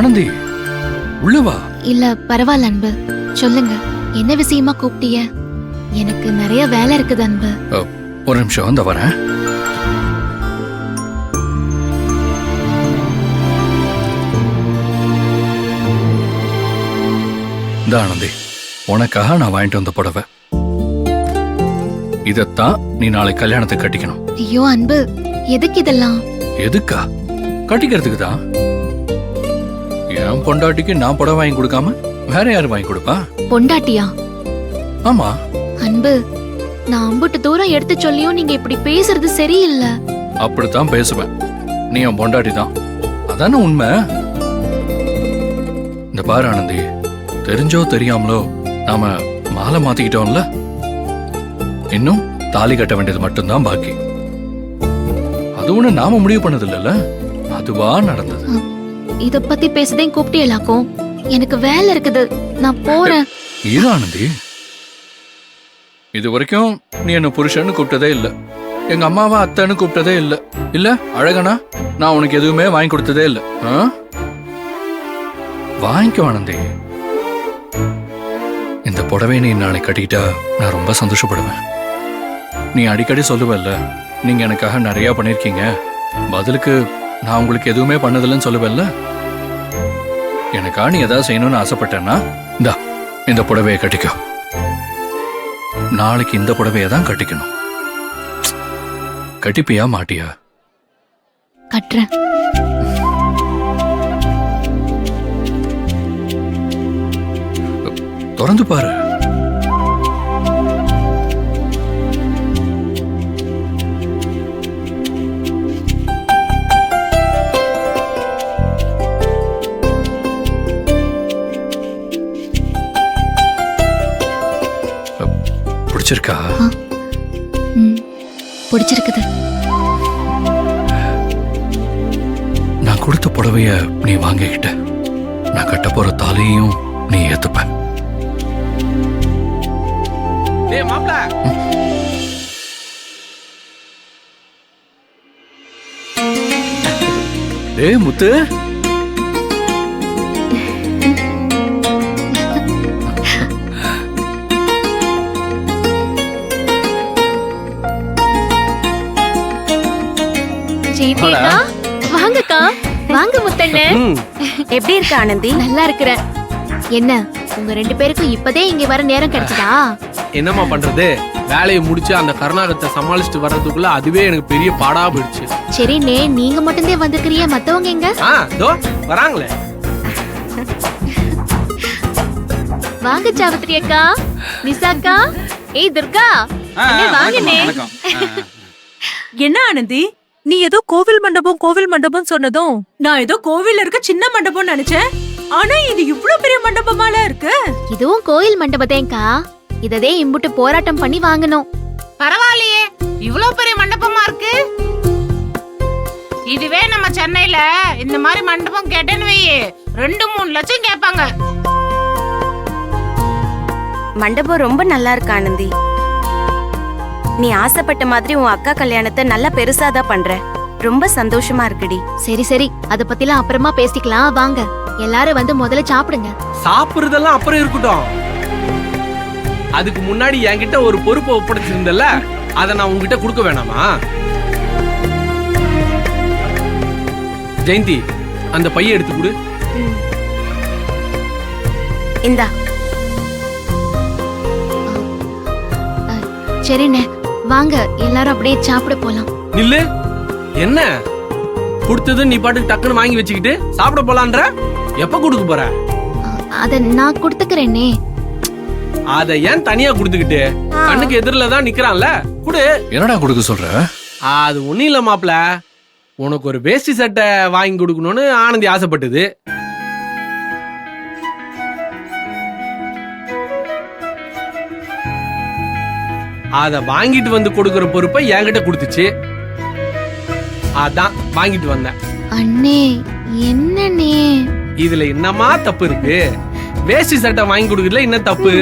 ஆனந்தி உள்ளவா. இல்ல பரவாயில்ல அன்பு, சொல்லுங்க என்ன விஷயமா கூப்பிட்டீங்க? எனக்கு நிறைய வேலை இருக்குது அன்பு. ஒரு நிமிஷம் வந்து வரேன். இந்த ஆனந்தி, உனக்காக நான் வாங்கிட்டு வந்த புடவை. இதத்தான் நீ நாளை கல்யாணத்துக்கு கட்டிக்கணும். ஐயோ அன்பு, எதுக்கு இதெல்லாம்? எதுக்கா? கட்டிக்கிறதுக்கு தான். என் பொண்டாட்டிக்கு நான் புடவை வாங்கி கொடுக்காம வேற யாரு வாங்கி கொடுப்பா? பொண்டாட்டியா? ஆமா. அன்பு, நான் அம்புட்டு தூரம் எடுத்து சொல்லியும் நீங்க இப்படி பேசுறது சரியில்லை. அப்படித்தான் பேசுவேன். நீ என் பொண்டாட்டி தான், அதானே உண்மை. இந்த பாரு ஆனந்தி, தெரிஞ்சோ தெரியாமலோ நாம மாலை மாத்திக்கிட்டோம்ல. இன்னும் தாலி கட்ட வேண்டியது மட்டும்தான் பாக்கி. அது ஒண்ணு நாம முடிவு பண்ணது இல்லைல்ல, அதுவா நடந்தது. இத பத்தி பேசுதே கூப்பிட்டேலாக்கும். எனக்கு வேலை இருக்குது, நான் போறேன். இது ஆனந்தி, இது வரைக்கும் நீ என்ன புருஷன்னு கூப்பிட்டதே இல்ல, எங்க அம்மாவா அத்தைன்னு கூப்பிட்டதே இல்ல. இல்ல அழகனா, நான் உனக்கு எதுவுமே வாங்கி கொடுத்ததே இல்ல. வாங்கிக்கோ ஆனந்தி. இந்த புடவை நீ நாளை கட்டிக்கிட்டா நான் ரொம்ப சந்தோஷப்படுவேன். நீ அடிக்கடி சொல்லுவல்ல, நீங்க எனக்காக நிறைய பண்ணிருக்கீங்க, பதிலுக்கு நான் உங்களுக்கு எதுவுமே பண்ணதில்லைன்னு சொல்லுவல்ல. எனக்கா நீ ஏதாவது செய்யணும்னு ஆசைப்பட்டேன்னா இந்த புடவையை கட்டிக்கோ. நாளைக்கு இந்த புடவையை தான் கட்டிக்கணும். கட்டிப்பியா மாட்டியா? கட்டுறேன். திறந்து பாரு. பிடிச்சிருக்கா? பிடிச்சிருக்குது. நான் கொடுத்த புடவைய நீ வாங்கிக்கிட்ட, நான் கட்ட போற தாலியையும் நீ ஏத்துப்ப. டேய் முத்து, வாங்கக்கா, வாங்க முத்தண்ணே. எப்படி இருக்க ஆனந்தி? நல்லா இருக்கிறேன். என்ன உங்க ரெண்டு பேருக்கும் இப்பதே இங்க வர நேரம் கிடைச்சதா? என்னம்மா பண்றது, வேலையை முடிச்சு அந்த கர்நாடகத்தை சமாளிச்சுட்டு வர்றதுக்குள்ள அதுவே எனக்கு பெரிய பாடா போயிடுச்சு. சரிண்ணே, நீங்க மட்டும்தான் வந்துக்கிறீங்க, மத்தவங்க எங்க? தோ வராங்களே. வாங்க சாவித்ரி அக்கா, நிசாக்கா, ஏய் துர்கா, வாங்கண்ணே. என்ன ஆனந்தி, நீ ஏதோ கோவில் மண்டபம் சொன்னதும் நான் ஏதோ கோவில்ல இருக்க சின்ன மண்டபம் நினைச்சேன். ஆனா இது இவ்வளவு பெரிய மண்டபமால இருக்கு. இதுவும் கோயில் மண்டபத்தேங்கா. இததே இம்புட்டு போராட்டம் பண்ணி வாங்கணும். பரவாயில்லையே, இவ்வளவு பெரிய மண்டபமா இருக்கு. இதுவே நம்ம சென்னையில இந்த மாதிரி மண்டபம் கேட்டேன்னு வையே 2-3 லட்சம் கேட்பாங்க. மண்டபம் ரொம்ப நல்லா இருக்கு ஆனந்தி. நீ ஆசைப்பட்ட மாதிரி உன் அக்கா கல்யாணத்தை நல்லா பெருசாதான் பண்ற. ரொம்ப சந்தோஷமா இருக்குடி. சரி சரி, அத பத்திலாம் அப்புறமா பேசிக்கலாம். வாங்க எல்லாரும் வந்து முதல்ல சாப்பிடுங்க. சாப்பிடுறதெல்லாம் அப்புறம் இருக்கட்டும், அதுக்கு முன்னாடி என்கிட்ட ஒரு பொறுப்பை ஒப்படைச்சிருந்தல, அதை நான் உங்ககிட்ட கொடுக்க வேணாமா? ஜெயந்தி, அந்த பைய எடுத்து கொடு. இந்தா. சரிண்ணே, வாங்க எல்லாரும் அப்படியே சாப்பிட போலாம். நில்லு. என்ன கொடுத்தது நீ பாட்டுக்கு டக்குன்னு வாங்கி வச்சுக்கிட்டு சாப்பிட போலான்ற? எப்ப கொடுக்க போற? அத நான் கொடுத்துக்கிறேனே. அத ஏன் தனியா கொடுத்துக்கிட்டு? கண்ணுக்கு எதிரில தான் நிக்கிறான்ல, குடு. என்னடா கொடுக்க சொல்ற? அது ஒண்ணும் இல்ல மாப்ள, உனக்கு ஒரு வேஷ்டி சட்டை வாங்கி கொடுக்கணும்னு ஆனந்தி ஆசைப்பட்டது. அத வாங்கிட்டு வந்து கொடுக்கற பொறுப்பை என்கிட்ட கொடுத்துச்சு. அதான் வாங்கிட்டு வந்தேன். அண்ணே, என்னண்ணே இதுல என்னமா தப்பு இருக்கு? வேஷ்டி சட்டை வாங்கி கொடுக்கறதுல என்ன தப்பு?